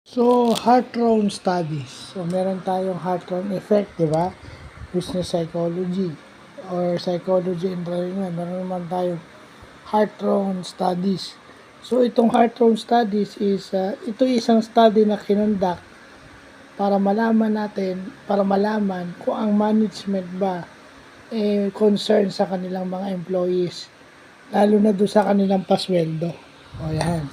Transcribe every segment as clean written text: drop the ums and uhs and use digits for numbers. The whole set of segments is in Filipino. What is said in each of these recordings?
So, heart-rate studies. So, meron tayong heart-rate effect, di ba? Business psychology or psychology and enrollment. Meron naman tayong heart-rate studies. So, itong heart-rate studies is, ito isang study na kinundak para malaman kung ang management ba concern sa kanilang mga employees, lalo na doon sa kanilang pasweldo. O yan.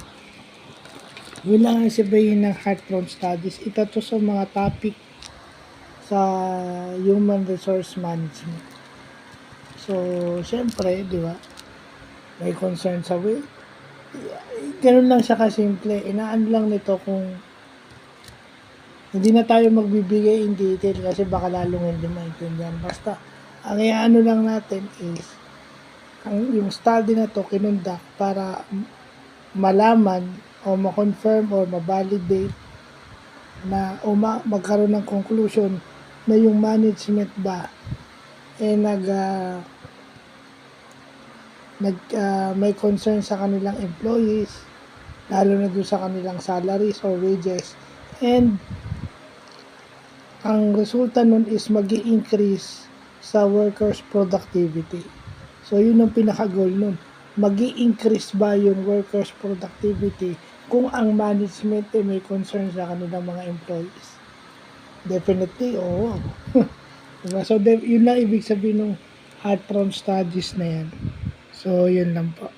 Yun lang ang sabihin ng heart-rate studies. Ito to sa mga topic sa human resource management. So, syempre, di ba, may concern sa way. Ganun lang siya kasimple. Inaan lang nito kung hindi na tayo magbibigay in detail kasi baka lalong hindi maintindihan. Basta, ang iaano lang natin is, yung study na to kinundak para malaman o ma-confirm or ma-validate na o magkaroon ng conclusion na yung management ba may concern sa kanilang employees, lalo na doon sa kanilang salaries or wages, and ang resulta nun is mag-i-increase sa workers' productivity. So, yun ang pinaka-goal nun. Mag-i-increase ba yung workers' productivity kung ang management may concern sa kanilang mga employees? Definitely, oo. Diba? So, yun lang ibig sabihin ng heart-rate studies na yan. So, yun lang po.